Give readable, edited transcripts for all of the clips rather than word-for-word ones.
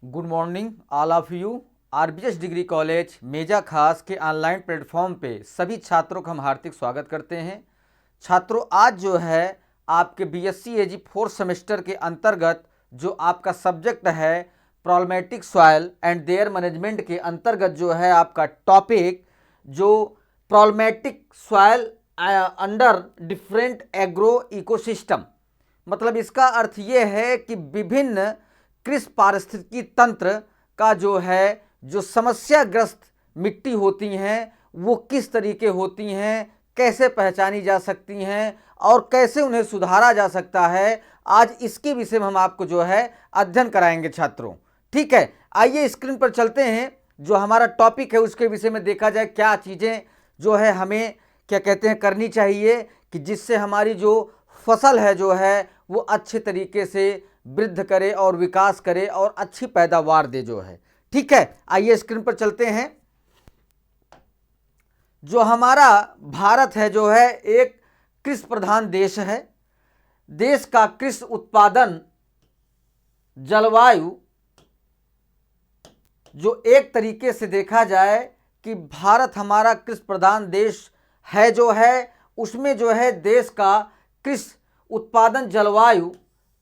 Good morning all of you. RBS degree college Meja खास के online platform पे सभी छात्रों का हम हार्दिक स्वागत करते हैं। छात्रों, आज जो है आपके बीएससी एजी फोर्थ सेमेस्टर के अंतर्गत जो आपका सब्जेक्ट है problematic soil and there management के अंतर्गत जो है आपका टॉपिक जो problematic soil under different agro ecosystem, मतलब इसका अर्थ ये है कि विभिन्न कृषि पारिस्थितिकी तंत्र का जो है जो समस्याग्रस्त मिट्टी होती हैं वो किस तरीके होती हैं, कैसे पहचानी जा सकती हैं और कैसे उन्हें सुधारा जा सकता है। आज इसके विषय में हम आपको जो है अध्ययन कराएंगे छात्रों। ठीक है, आइए स्क्रीन पर चलते हैं। जो हमारा टॉपिक है उसके विषय में देखा जाए क्या चीज़ें जो है हमें क्या कहते हैं करनी चाहिए कि जिससे हमारी जो फसल है जो है वो अच्छे तरीके से वृद्धि करे और विकास करे और अच्छी पैदावार दे जो है। ठीक है, आइए स्क्रीन पर चलते हैं। जो हमारा भारत है जो है एक कृषि प्रधान देश है। देश का कृषि उत्पादन जलवायु जो एक तरीके से देखा जाए कि भारत हमारा कृषि प्रधान देश है जो है, उसमें जो है देश का कृषि उत्पादन जलवायु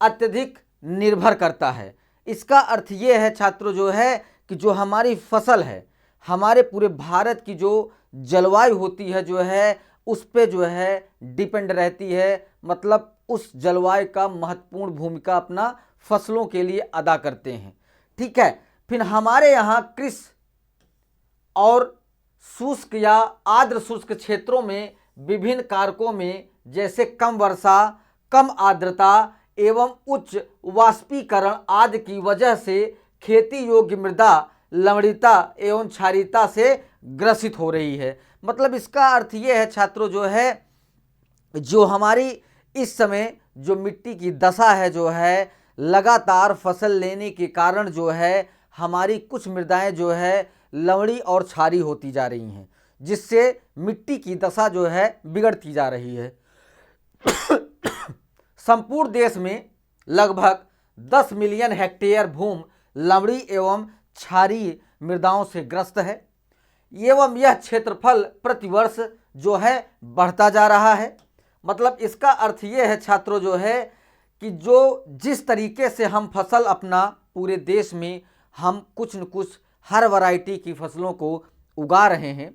अत्यधिक निर्भर करता है। इसका अर्थ ये है छात्रों जो है कि जो हमारी फसल है, हमारे पूरे भारत की जो जलवायु होती है जो है उस पे जो है डिपेंड रहती है। मतलब उस जलवायु का महत्वपूर्ण भूमिका अपना फसलों के लिए अदा करते हैं। ठीक है, फिर हमारे यहाँ कृषि और शुष्क या आर्द्र शुष्क क्षेत्रों में विभिन्न कारकों में जैसे कम वर्षा, कम आर्द्रता एवं उच्च वाष्पीकरण आदि की वजह से खेती योग्य मृदा लवणीयता एवं क्षारीयता से ग्रसित हो रही है। मतलब इसका अर्थ ये है छात्रों जो है जो हमारी इस समय जो मिट्टी की दशा है जो है लगातार फसल लेने के कारण जो है हमारी कुछ मृदाएं जो है लवणी और क्षारीय होती जा रही हैं, जिससे मिट्टी की दशा जो है बिगड़ती जा रही है। संपूर्ण देश में लगभग 10 मिलियन हेक्टेयर भूमि लवणी एवं क्षारीय मृदाओं से ग्रस्त है एवं यह क्षेत्रफल प्रतिवर्ष जो है बढ़ता जा रहा है। मतलब इसका अर्थ ये है छात्रों जो है कि जो जिस तरीके से हम फसल अपना पूरे देश में हम कुछ न कुछ हर वैरायटी की फसलों को उगा रहे हैं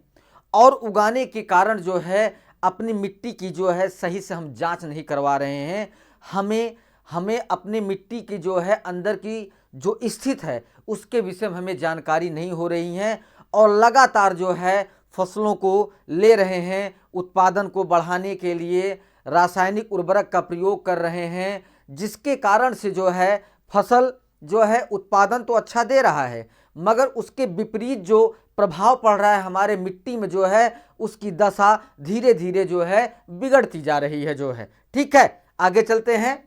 और उगाने के कारण जो है अपनी मिट्टी की जो है सही से हम जांच नहीं करवा रहे हैं। हमें अपनी मिट्टी की जो है अंदर की जो स्थिति है उसके विषय में हमें जानकारी नहीं हो रही है और लगातार जो है फसलों को ले रहे हैं, उत्पादन को बढ़ाने के लिए रासायनिक उर्वरक का प्रयोग कर रहे हैं, जिसके कारण से जो है फसल जो है उत्पादन तो अच्छा दे रहा है मगर उसके विपरीत जो प्रभाव पड़ रहा है हमारे मिट्टी में जो है उसकी दशा धीरे धीरे जो है बिगड़ती जा रही है जो है। ठीक है, आगे चलते हैं।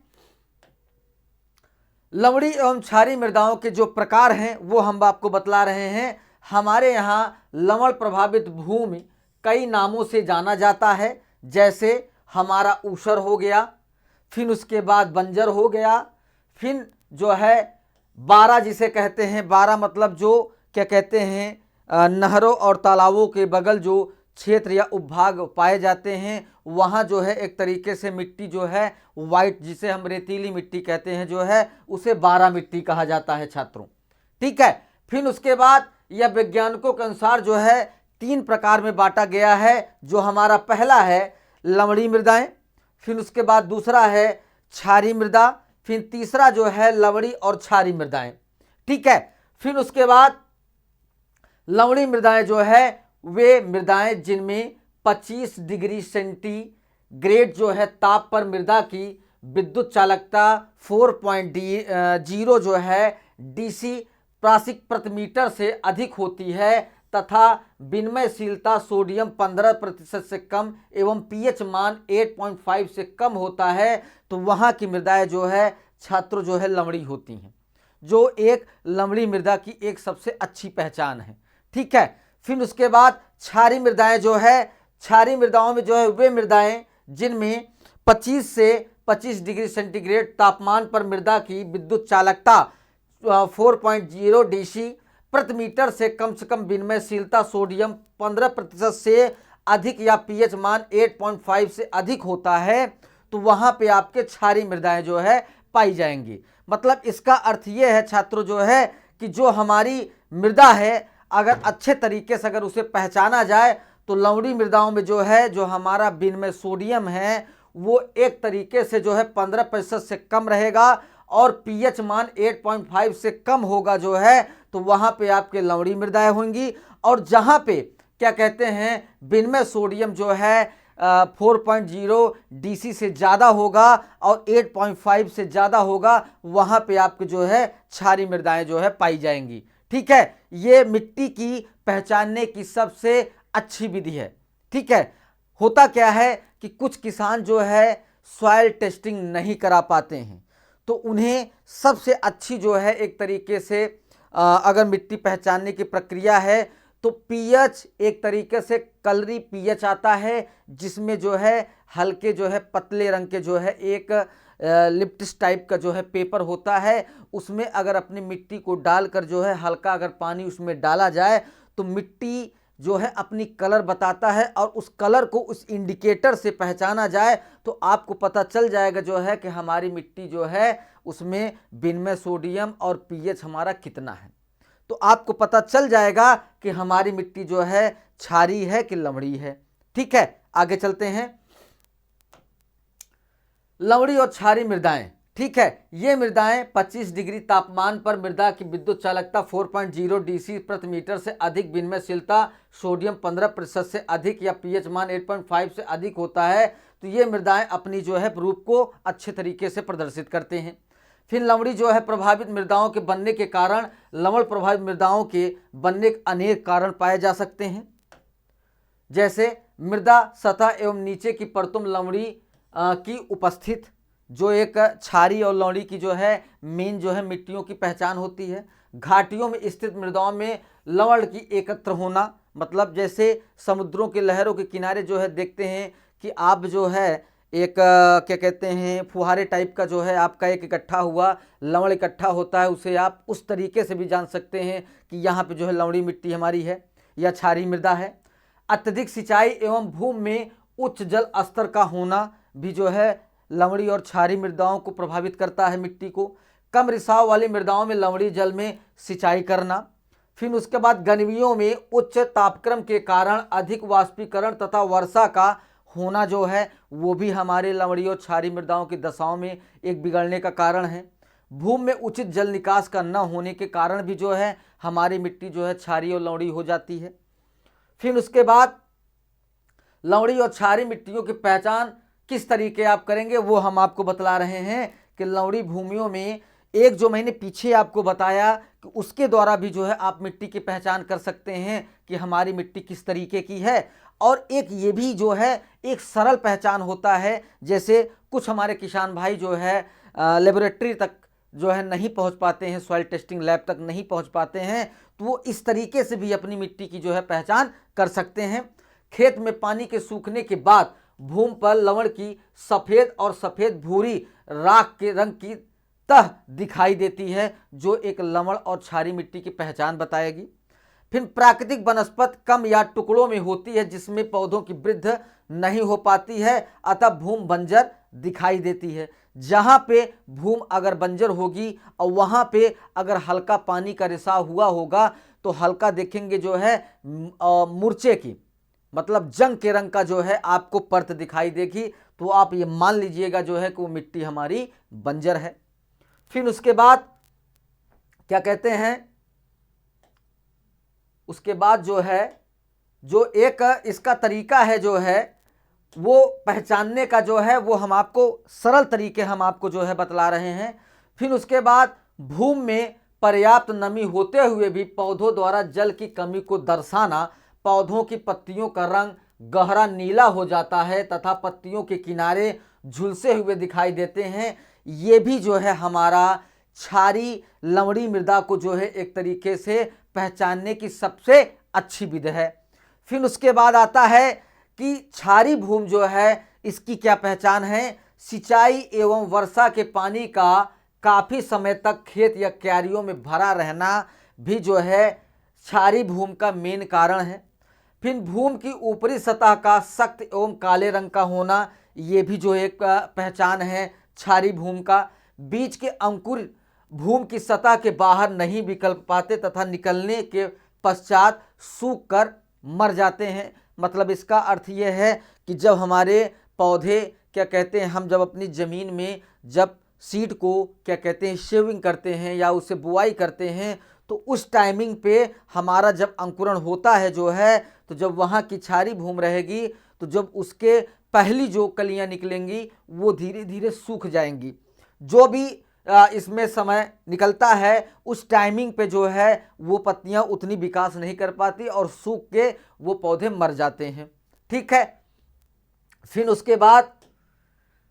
लवणी एवं क्षारीय मृदाओं के जो प्रकार हैं वो हम आपको बतला रहे हैं। हमारे यहाँ लवण प्रभावित भूमि कई नामों से जाना जाता है, जैसे हमारा ऊसर हो गया, फिर उसके बाद बंजर हो गया, फिर जो है बारा जिसे कहते हैं। बारा मतलब जो क्या कहते हैं नहरों और तालाबों के बगल जो क्षेत्र या उपभाग पाए जाते हैं वहाँ जो है एक तरीके से मिट्टी जो है वाइट जिसे हम रेतीली मिट्टी कहते हैं जो है उसे बारा मिट्टी कहा जाता है छात्रों। ठीक है, फिर उसके बाद यह वैज्ञानिकों के अनुसार जो है 3 प्रकार में बांटा गया है। जो हमारा पहला है लवणी मृदाएं, फिर उसके बाद दूसरा है क्षारीय मृदा, फिर तीसरा जो है लवणी और क्षारीय मृदाएं। ठीक है, फिर उसके बाद लवणी मृदाएं जो है वे मृदाएं जिनमें 25 डिग्री सेंटीग्रेड जो है ताप पर मृदा की विद्युत चालकता 4.0 जो है डीसी प्राशिक प्रति मीटर से अधिक होती है तथा विनिमयशीलता सोडियम 15% से कम एवं पीएच मान 8.5 से कम होता है, तो वहाँ की मृदाएं जो है छात्रों जो है लवणी होती हैं, जो एक लवणी मृदा की एक सबसे अच्छी पहचान है। ठीक है, फिर उसके बाद क्षारीय मृदाएं जो है, क्षारीय मृदाओं में जो है वे मृदाएं जिनमें 25 से 25 डिग्री सेंटीग्रेड तापमान पर मृदा की विद्युत चालकता 4.0 DC प्रति मीटर से कम विनिमयशीलता सोडियम 15% से अधिक या पीएच मान 8.5 से अधिक होता है तो वहां पे आपके क्षारीय मृदाएं जो है पाई जाएंगी। मतलब इसका अर्थ ये है छात्रों जो है कि जो हमारी मृदा है अगर अच्छे तरीके से अगर उसे पहचाना जाए तो लवणीय मृदाओं में जो है जो हमारा विनिमय सोडियम है वो एक तरीके से जो है 15% से कम रहेगा और पीएच मान 8.5 से कम होगा जो है तो वहां पे आपके लवणीय मृदाएं होंगी। और जहां पे क्या कहते हैं विनिमय सोडियम जो है 4.0 DC से ज़्यादा होगा और 8.5 से ज़्यादा होगा वहां पे आपके जो है क्षारीय मृदाएं जो है पाई जाएंगी। ठीक है, ये मिट्टी की पहचानने की सबसे अच्छी विधि है। ठीक है, होता क्या है कि कुछ किसान जो है सॉइल टेस्टिंग नहीं करा पाते हैं तो उन्हें सबसे अच्छी जो है एक तरीके से अगर मिट्टी पहचानने की प्रक्रिया है तो पीएच एक तरीके से कलरी पीएच आता है जिसमें जो है हल्के जो है पतले रंग के जो है एक लिप्टिस टाइप का जो है पेपर होता है, उसमें अगर अपनी मिट्टी को डालकर जो है हल्का अगर पानी उसमें डाला जाए तो मिट्टी जो है अपनी कलर बताता है और उस कलर को उस इंडिकेटर से पहचाना जाए तो आपको पता चल जाएगा जो है कि हमारी मिट्टी जो है उसमें विनिमय सोडियम और पीएच हमारा कितना है। तो आपको पता चल जाएगा कि हमारी मिट्टी जो है क्षारीय है कि लवणीय है। ठीक है, आगे चलते हैं। लवणीय और क्षारीय मृदाएं। ठीक है, ये मृदाएं 25 डिग्री तापमान पर मृदा की विद्युत चालकता 4.0 DC प्रति मीटर से अधिक, विनिमयशीलता सोडियम 15% से अधिक या पीएच मान 8.5 से अधिक होता है तो ये मृदाएं अपनी जो है रूप को अच्छे तरीके से प्रदर्शित करते हैं। फिर लवणीय जो है प्रभावित मृदाओं के बनने के कारण, लवण प्रभावित मृदाओं के बनने के अनेक कारण पाए जा सकते हैं, जैसे मृदा सतह एवं नीचे की परतों में लवणीय की उपस्थित जो एक क्षारीय और लवणीय की जो है मेन जो है मिट्टियों की पहचान होती है। घाटियों में स्थित मृदाओं में लवण की एकत्र होना, मतलब जैसे समुद्रों के लहरों के किनारे जो है देखते हैं कि आप जो है एक क्या कहते हैं फुहारे टाइप का जो है आपका एक इकट्ठा हुआ लवण इकट्ठा होता है, उसे आप उस तरीके से भी जान सकते हैं कि यहाँ पे जो है लवणीय मिट्टी हमारी है या क्षारीय मृदा है। अत्यधिक सिंचाई एवं भूमि में उच्च जल स्तर का होना भी जो है लवणीय और क्षारीय मृदाओं को प्रभावित करता है मिट्टी को। कम रिसाव वाली मृदाओं में लवणीय जल में सिंचाई करना। फिर उसके बाद गर्मियों में उच्च तापक्रम के कारण अधिक वाष्पीकरण तथा वर्षा का होना जो है वो भी हमारे लवणीय और क्षारीय मृदाओं की दशाओं में एक बिगड़ने का कारण है। भूमि में उचित जल निकास का न होने के कारण भी जो है हमारी मिट्टी जो है क्षारीय और लवणीय हो जाती है। फिर उसके बाद लवणीय और क्षारीय मिट्टियों की पहचान किस तरीके आप करेंगे वो हम आपको बतला रहे हैं कि लवणीय भूमियों में एक जो मैंने पीछे आपको बताया कि उसके द्वारा भी जो है आप मिट्टी की पहचान कर सकते हैं कि हमारी मिट्टी किस तरीके की है। और एक ये भी जो है एक सरल पहचान होता है, जैसे कुछ हमारे किसान भाई जो है लेबोरेटरी तक जो है नहीं पहुंच पाते हैं, सॉइल टेस्टिंग लैब तक नहीं पहुंच पाते हैं, तो वो इस तरीके से भी अपनी मिट्टी की जो है पहचान कर सकते हैं। खेत में पानी के सूखने के बाद भूमि पर लवण की सफ़ेद और सफ़ेद भूरी राख के रंग की तह दिखाई देती है जो एक लवण और क्षारीय मिट्टी की पहचान बताएगी। फिर प्राकृतिक वनस्पति कम या टुकड़ों में होती है जिसमें पौधों की वृद्धि नहीं हो पाती है, अतः भूमि बंजर दिखाई देती है। जहाँ पे भूमि अगर बंजर होगी और वहाँ पे अगर हल्का पानी का रिसाव हुआ होगा तो हल्का देखेंगे जो है मूर्छे की मतलब जंग के रंग का जो है आपको परत दिखाई देगी, तो आप ये मान लीजिएगा जो है कि वो मिट्टी हमारी बंजर है। फिर उसके बाद क्या कहते हैं, उसके बाद जो है जो एक इसका तरीका है जो है वो पहचानने का जो है वो हम आपको सरल तरीके हम आपको जो है बतला रहे हैं। फिर उसके बाद भूमि में पर्याप्त नमी होते हुए भी पौधों द्वारा जल की कमी को दर्शाना, पौधों की पत्तियों का रंग गहरा नीला हो जाता है तथा पत्तियों के किनारे झुलसे हुए दिखाई देते हैं, ये भी जो है हमारा क्षारीय लवणीय मृदा को जो है एक तरीके से पहचानने की सबसे अच्छी विधि है। फिर उसके बाद आता है कि क्षारीय भूमि जो है इसकी क्या पहचान है, सिंचाई एवं वर्षा के पानी का काफ़ी समय तक खेत या क्यारियों में भरा रहना भी जो है क्षारीय भूमि का मेन कारण है। फिर भूमि की ऊपरी सतह का सख्त एवं काले रंग का होना, ये भी जो एक पहचान है क्षारीय भूमि का। बीज के अंकुर भूमि की सतह के बाहर नहीं निकल पाते तथा निकलने के पश्चात सूख कर मर जाते हैं। मतलब इसका अर्थ ये है कि जब हमारे पौधे क्या कहते हैं, हम जब अपनी ज़मीन में जब सीड को क्या कहते हैं शेविंग करते हैं या उसे बुआई करते हैं, तो उस टाइमिंग पे हमारा जब अंकुरण होता है जो है, तो जब वहाँ की क्षारीय भूमि रहेगी तो जब उसके पहली जो कलियाँ निकलेंगी वो धीरे धीरे सूख जाएंगी। जो भी इसमें समय निकलता है उस टाइमिंग पे जो है वो पत्तियां उतनी विकास नहीं कर पाती और सूख के वो पौधे मर जाते हैं। ठीक है। फिर उसके बाद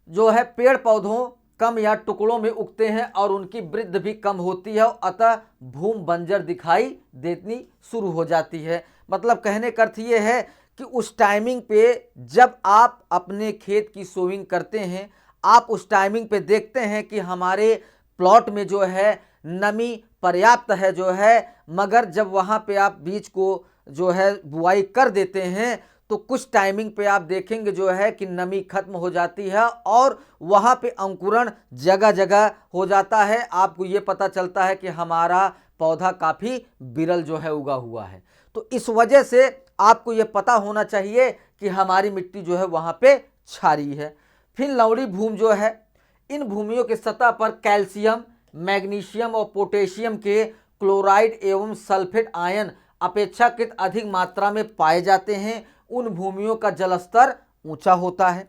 जो है पेड़ पौधों कम या टुकड़ों में उगते हैं और उनकी वृद्धि भी कम होती है, अतः भूमि बंजर दिखाई देनी शुरू हो जाती है। मतलब कहने का अर्थ ये है कि उस टाइमिंग पे जब आप अपने खेत की सोइंग करते हैं, आप उस टाइमिंग पे देखते हैं कि हमारे प्लॉट में जो है नमी पर्याप्त है जो है, मगर जब वहाँ पे आप बीज को जो है बुआई कर देते हैं तो कुछ टाइमिंग पे आप देखेंगे जो है कि नमी खत्म हो जाती है और वहाँ पे अंकुरण जगह जगह हो जाता है। आपको ये पता चलता है कि हमारा पौधा काफ़ी विरल जो है उगा हुआ है। तो इस वजह से आपको ये पता होना चाहिए कि हमारी मिट्टी जो है वहाँ पे क्षारीय है। फिर लवणी भूमि जो है, इन भूमियों के सतह पर कैल्शियम, मैग्नीशियम और पोटेशियम के क्लोराइड एवं सल्फेट आयन अपेक्षाकृत अधिक मात्रा में पाए जाते हैं। उन भूमियों का जलस्तर ऊंचा होता है।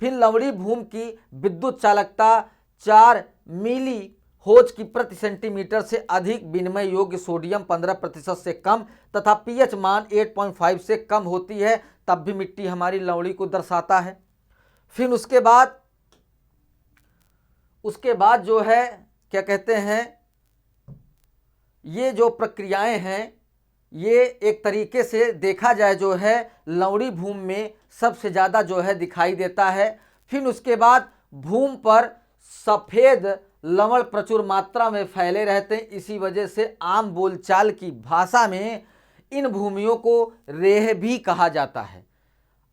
फिर लवणी भूमि की विद्युत चालकता 4 मिली होज की प्रति सेंटीमीटर से अधिक, विनिमय योग्य सोडियम 15% से कम तथा पीएच मान 8.5 से कम होती है, तब भी मिट्टी हमारी लवणी को दर्शाता है। फिर उसके बाद जो है क्या कहते हैं, ये जो प्रक्रियाएं हैं ये एक तरीके से देखा जाए जो है लवणी भूमि में सबसे ज़्यादा जो है दिखाई देता है। फिर उसके बाद भूमि पर सफ़ेद लवण प्रचुर मात्रा में फैले रहते हैं। इसी वजह से आम बोलचाल की भाषा में इन भूमियों को रेह भी कहा जाता है।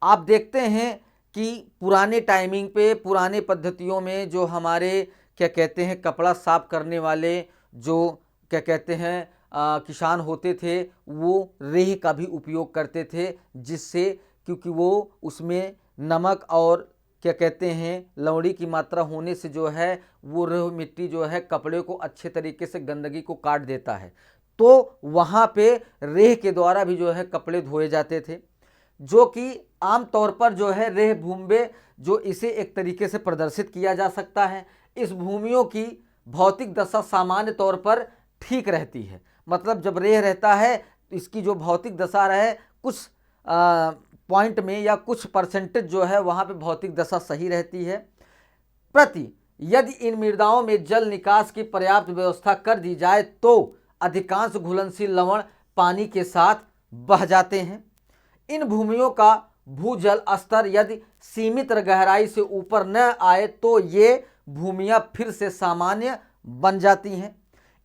आप देखते हैं कि पुराने टाइमिंग पे, पुराने पद्धतियों में जो हमारे क्या कहते हैं कपड़ा साफ करने वाले जो क्या कहते हैं किसान होते थे, वो रेह का भी उपयोग करते थे, जिससे क्योंकि वो उसमें नमक और क्या कहते हैं लवणी की मात्रा होने से जो है वो रेह मिट्टी जो है कपड़े को अच्छे तरीके से गंदगी को काट देता है। तो वहाँ पे रेह के द्वारा भी जो है कपड़े धोए जाते थे, जो कि आम तौर पर जो है रेह भूमि जो इसे एक तरीके से प्रदर्शित किया जा सकता है। इस भूमियों की भौतिक दशा सामान्य तौर पर ठीक रहती है। मतलब जब रेह रहता है तो इसकी जो भौतिक दशा रहे कुछ पॉइंट में या कुछ परसेंटेज जो है वहाँ पे भौतिक दशा सही रहती है। यदि इन मृदाओं में जल निकास की पर्याप्त व्यवस्था कर दी जाए तो अधिकांश घुलनशील लवण पानी के साथ बह जाते हैं। इन भूमियों का भूजल स्तर यदि सीमित गहराई से ऊपर न आए तो ये भूमियाँ फिर से सामान्य बन जाती हैं।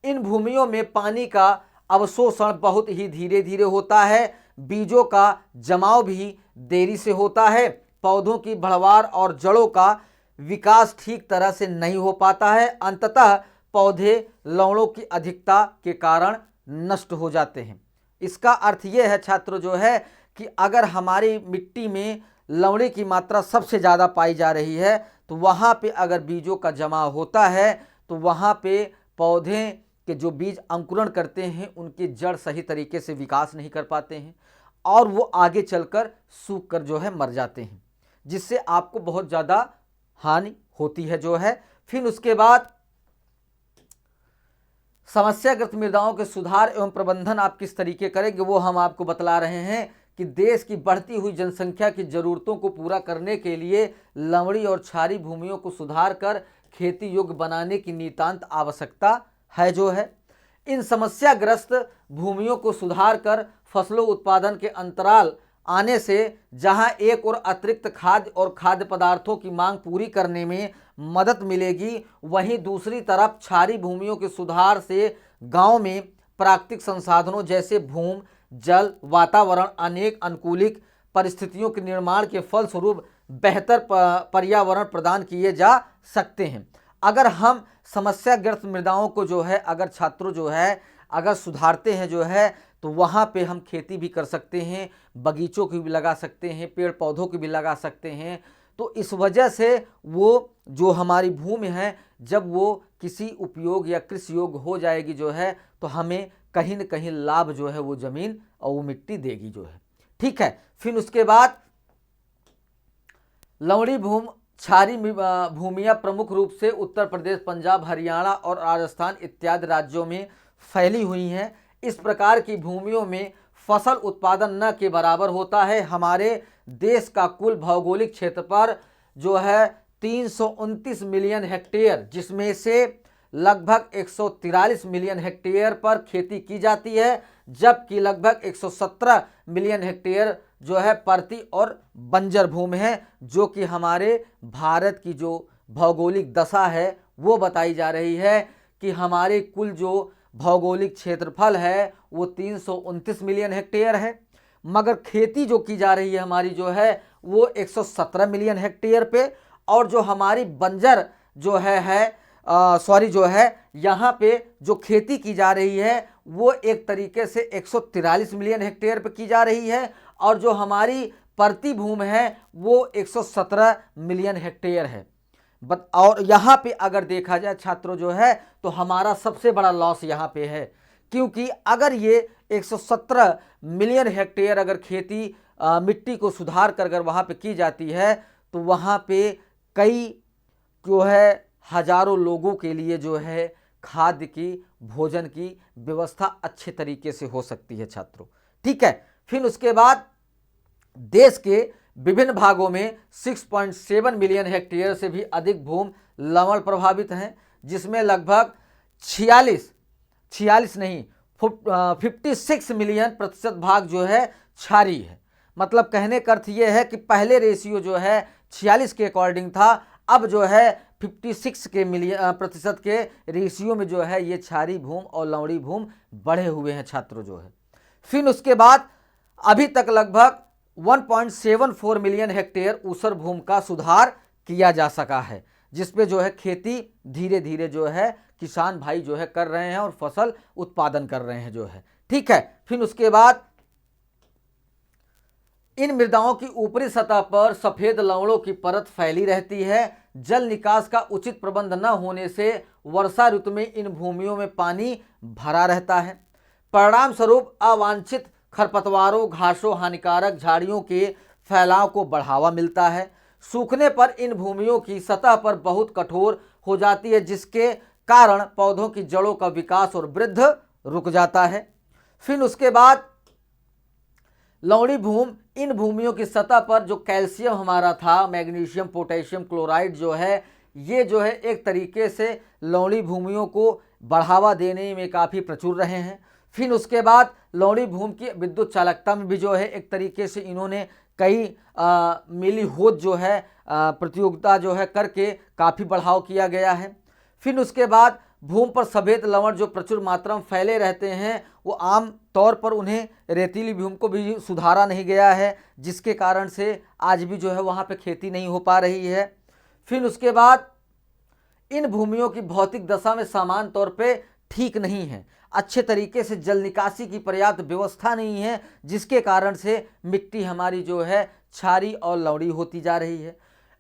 इन भूमियों में पानी का अवशोषण बहुत ही धीरे धीरे होता है। बीजों का जमाव भी देरी से होता है। पौधों की बढ़वार और जड़ों का विकास ठीक तरह से नहीं हो पाता है। अंततः पौधे लवणों की अधिकता के कारण नष्ट हो जाते हैं। इसका अर्थ यह है छात्रों जो है कि अगर हमारी मिट्टी में लवणी की मात्रा सबसे ज़्यादा पाई जा रही है तो वहाँ पे अगर बीजों का जमाव होता है तो वहाँ पे पौधे के जो बीज अंकुरण करते हैं उनके जड़ सही तरीके से विकास नहीं कर पाते हैं और वो आगे चलकर सूख कर जो है मर जाते हैं, जिससे आपको बहुत ज़्यादा हानि होती है जो है। फिर उसके बाद समस्याग्रस्त मृदाओं के सुधार एवं प्रबंधन आप किस तरीके करेंगे वो हम आपको बतला रहे हैं कि देश की बढ़ती हुई जनसंख्या की ज़रूरतों को पूरा करने के लिए लवणी और क्षारीय भूमियों को सुधार कर खेती योग्य बनाने की नितांत आवश्यकता है जो है। इन समस्याग्रस्त भूमियों को सुधार कर फसलों उत्पादन के अंतराल आने से जहां एक और अतिरिक्त खाद्य और खाद्य पदार्थों की मांग पूरी करने में मदद मिलेगी, वहीं दूसरी तरफ क्षारीय भूमियों के सुधार से गांव में प्राकृतिक संसाधनों जैसे भूमि, जल, वातावरण अनेक अनुकूलित परिस्थितियों के निर्माण के फलस्वरूप बेहतर पर्यावरण प्रदान किए जा सकते हैं। अगर हम समस्याग्रस्त मृदाओं को जो है अगर छात्रों जो है अगर सुधारते हैं जो है, तो वहाँ पे हम खेती भी कर सकते हैं, बगीचों की भी लगा सकते हैं, पेड़ पौधों की भी लगा सकते हैं। तो इस वजह से वो जो हमारी भूमि है जब वो किसी उपयोग या कृषि योग्य हो जाएगी जो है, तो हमें कहीं न कहीं लाभ जो है वो ज़मीन और वो मिट्टी देगी जो है। ठीक है, फिर उसके बाद लवणी भूमि क्षारीय भूमियाँ प्रमुख रूप से उत्तर प्रदेश, पंजाब, हरियाणा और राजस्थान इत्यादि राज्यों में फैली हुई हैं। इस प्रकार की भूमियों में फसल उत्पादन न के बराबर होता है। हमारे देश का कुल भौगोलिक क्षेत्रफल जो है 329 मिलियन हेक्टेयर, जिसमें से लगभग 143 मिलियन हेक्टेयर पर खेती की जाती है, जबकि लगभग 117 मिलियन हेक्टेयर जो है परती और बंजर भूमि है, जो कि हमारे भारत की जो भौगोलिक दशा है वो बताई जा रही है कि हमारे कुल जो भौगोलिक क्षेत्रफल है वो 329 मिलियन हेक्टेयर है, मगर खेती जो की जा रही है हमारी जो है वो 117 मिलियन हेक्टेयर पे, और जो हमारी बंजर जो है जो है यहाँ पे जो खेती की जा रही है वो एक तरीके से 143 मिलियन हेक्टेयर पे की जा रही है, और जो हमारी परती भूमि है वो 117 मिलियन हेक्टेयर है। और यहाँ पे अगर देखा जाए छात्रों जो है, तो हमारा सबसे बड़ा लॉस यहाँ पे है, क्योंकि अगर ये 117 मिलियन हेक्टेयर अगर खेती मिट्टी को सुधार कर अगर वहाँ पे की जाती है, तो वहाँ पे कई जो है हजारों लोगों के लिए जो है खाद्य की, भोजन की व्यवस्था अच्छे तरीके से हो सकती है छात्रों। ठीक है, फिर उसके बाद देश के विभिन्न भागों में 6.7 मिलियन हेक्टेयर से भी अधिक भूमि लवण प्रभावित हैं, जिसमें लगभग 56 मिलियन प्रतिशत भाग जो है क्षारीय है। मतलब कहने का अर्थ ये है कि पहले रेशियो जो है 46 के अकॉर्डिंग था, अब जो है 56 के प्रतिशत के रेशियो में जो है ये क्षारीय भूमि और लवणी भूमि बढ़े हुए हैं छात्रों जो है। फिर उसके बाद अभी तक लगभग 1.74 मिलियन हेक्टेयर ऊसर भूमि का सुधार किया जा सका है, जिसपे जो है खेती धीरे धीरे जो है किसान भाई जो है कर रहे हैं और फसल उत्पादन कर रहे हैं जो है। ठीक है, फिर उसके बाद इन मृदाओं की ऊपरी सतह पर सफेद लवणों की परत फैली रहती है। जल निकास का उचित प्रबंध न होने से वर्षा ऋतु में इन भूमियों में पानी भरा रहता है। परिणाम स्वरूप अवांछित खरपतवारों, घासों, हानिकारक झाड़ियों के फैलाव को बढ़ावा मिलता है। सूखने पर इन भूमियों की सतह पर बहुत कठोर हो जाती है, जिसके कारण पौधों की जड़ों का विकास और वृद्धि रुक जाता है। फिर उसके बाद लवणी भूमि, इन भूमियों की सतह पर जो कैल्शियम हमारा था, मैग्नीशियम, पोटेशियम क्लोराइड जो है, ये जो है एक तरीके से लवणी भूमियों को बढ़ावा देने में काफ़ी प्रचुर रहे हैं। फिर उसके बाद लवणी भूमि की विद्युत चालकता में भी जो है एक तरीके से इन्होंने कई मिली होद जो है प्रतियोगिता जो है करके काफ़ी बढ़ाव किया गया है। फिर उसके बाद भूमि पर सफ़ेद लवण जो प्रचुर मात्रा में फैले रहते हैं, वो आम तौर पर उन्हें रेतीली भूमि को भी सुधारा नहीं गया है, जिसके कारण से आज भी जो है वहाँ पे खेती नहीं हो पा रही है। फिर उसके बाद इन भूमियों की भौतिक दशा में सामान्य तौर पे ठीक नहीं है, अच्छे तरीके से जल निकासी की पर्याप्त व्यवस्था नहीं है, जिसके कारण से मिट्टी हमारी जो है क्षारीय और लवणी होती जा रही है।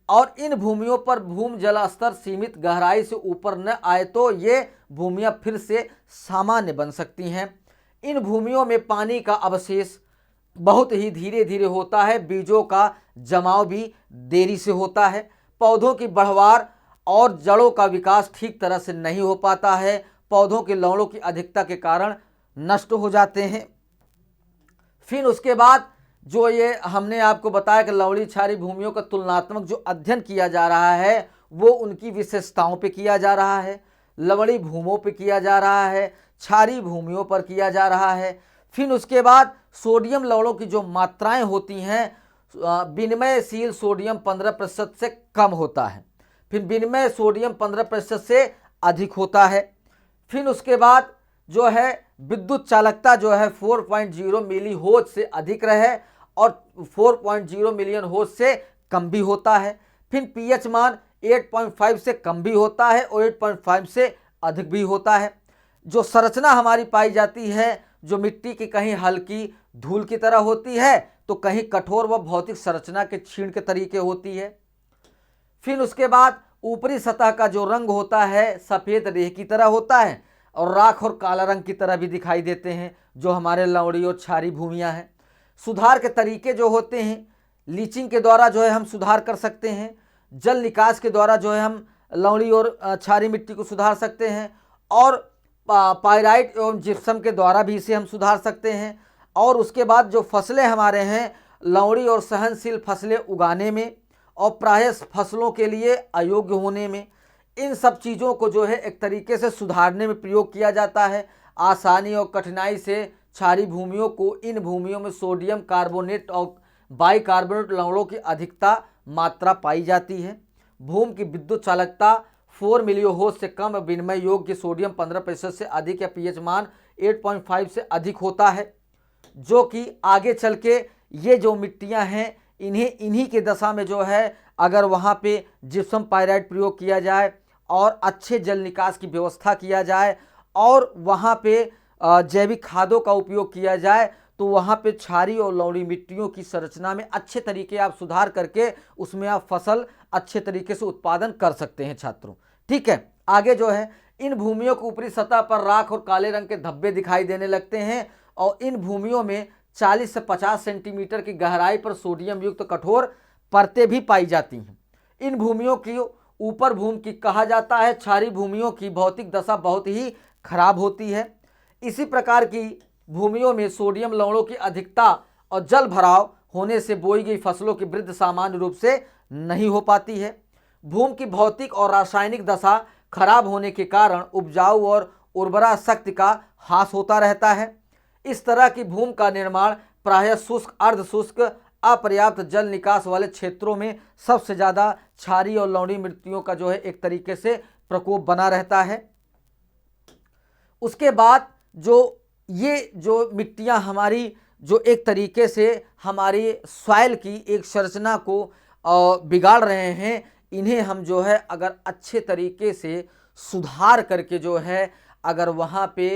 और इन भूमियों पर भूमि जल स्तर सीमित गहराई से ऊपर न आए तो ये भूमियां फिर से सामान्य बन सकती हैं। इन भूमियों में पानी का अवशेष बहुत ही धीरे धीरे होता है, बीजों का जमाव भी देरी से होता है, पौधों की बढ़वार और जड़ों का विकास ठीक तरह से नहीं हो पाता है, पौधों के लवणों की अधिकता के कारण नष्ट हो जाते हैं। फिर उसके बाद जो ये हमने आपको बताया कि लवणी क्षारीय भूमियों का तुलनात्मक जो अध्ययन किया जा रहा है वो उनकी विशेषताओं पे किया जा रहा है, लवणी भूमियों पे किया जा रहा है, क्षारीय भूमियों पर किया जा रहा है। फिर उसके बाद सोडियम लवणों की जो मात्राएं होती हैं, विनिमयशील सोडियम 15% से कम होता है। फिर विनिमय सोडियम 15% से अधिक होता है। फिर उसके बाद जो है विद्युत चालकता जो है 4.0 मिली होज से अधिक रहे और 4.0 मिलियन होज से कम भी होता है। फिर पीएच मान 8.5 से कम भी होता है और 8.5 से अधिक भी होता है। जो संरचना हमारी पाई जाती है जो मिट्टी की कहीं हल्की धूल की तरह होती है तो कहीं कठोर व भौतिक संरचना के क्षीण के तरीके होती है। फिर उसके बाद ऊपरी सतह का जो रंग होता है सफ़ेद रेह की तरह होता है और राख और काला रंग की तरह भी दिखाई देते हैं जो हमारे लवणी और क्षारीय भूमियाँ हैं। सुधार के तरीके जो होते हैं लीचिंग के द्वारा जो है हम सुधार कर सकते हैं, जल निकास के द्वारा जो है हम लवणी और क्षारीय मिट्टी को सुधार सकते हैं और पाइराइट एवं जिप्सम के द्वारा भी इसे हम सुधार सकते हैं। और उसके बाद जो फसलें हमारे हैं लवणी और सहनशील फसलें उगाने में और प्रायः फसलों के लिए अयोग्य होने में, इन सब चीज़ों को जो है एक तरीके से सुधारने में प्रयोग किया जाता है। आसानी और कठिनाई से क्षारीय भूमियों को इन भूमियों में सोडियम कार्बोनेट और बाइकार्बोनेट लवणों की अधिकता मात्रा पाई जाती है। भूमि की विद्युत चालकता 4 मिलियोहोज से कम, विनिमय योग्य सोडियम 15% से अधिक या पीएच मान 8.5 से अधिक होता है। जो कि आगे चल के ये जो मिट्टियां हैं इन्हीं के दशा में जो है अगर वहाँ पे जिप्सम पाइराइट प्रयोग किया जाए और अच्छे जल निकास की व्यवस्था किया जाए और वहाँ पे जैविक खादों का उपयोग किया जाए तो वहाँ पे क्षारीय और लवणी मिट्टियों की संरचना में अच्छे तरीके आप सुधार करके उसमें आप फसल अच्छे तरीके से उत्पादन कर सकते हैं छात्रों। ठीक है, आगे जो है इन भूमियों की ऊपरी सतह पर राख और काले रंग के धब्बे दिखाई देने लगते हैं और इन भूमियों में 40 से 50 सेंटीमीटर की गहराई पर सोडियम युक्त कठोर परतें भी पाई जाती हैं। इन भूमियों की ऊपर भूमि की कहा जाता है। क्षारीय भूमियों की भौतिक दशा बहुत ही खराब होती है। इसी प्रकार की भूमियों में सोडियम लवणों की अधिकता और जल भराव होने से बोई गई फसलों की वृद्धि सामान्य रूप से नहीं हो पाती है। भूमि की भौतिक और रासायनिक दशा खराब होने के कारण उपजाऊ और उर्वरा शक्ति का ह्रास होता रहता है। इस तरह की भूमि का निर्माण प्रायः शुष्क, अर्ध शुष्क, अपर्याप्त जल निकास वाले क्षेत्रों में सबसे ज़्यादा क्षारीय और लवणीय मिट्टियों का जो है एक तरीके से प्रकोप बना रहता है। उसके बाद ये जो मिट्टियाँ हमारी जो एक तरीके से हमारी सॉइल की एक संरचना को बिगाड़ रहे हैं, इन्हें हम जो है अगर अच्छे तरीके से सुधार करके जो है अगर वहाँ पे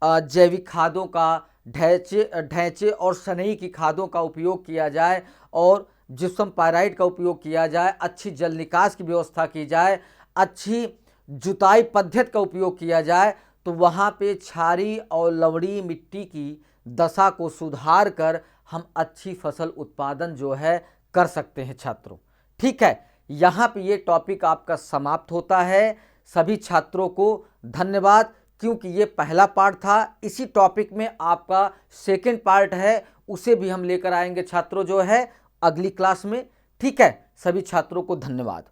जैविक खादों का ढैंचे और सनई की खादों का उपयोग किया जाए और जिप्सम पाइराइट का उपयोग किया जाए, अच्छी जल निकास की व्यवस्था की जाए, अच्छी जुताई पद्धति का उपयोग किया जाए तो वहाँ पे क्षारीय और लवणीय मिट्टी की दशा को सुधार कर हम अच्छी फसल उत्पादन जो है कर सकते हैं छात्रों। ठीक है, यहाँ पे ये टॉपिक आपका समाप्त होता है। सभी छात्रों को धन्यवाद, क्योंकि ये पहला पार्ट था। इसी टॉपिक में आपका सेकंड पार्ट है, उसे भी हम लेकर आएंगे छात्रों जो है अगली क्लास में। ठीक है, सभी छात्रों को धन्यवाद।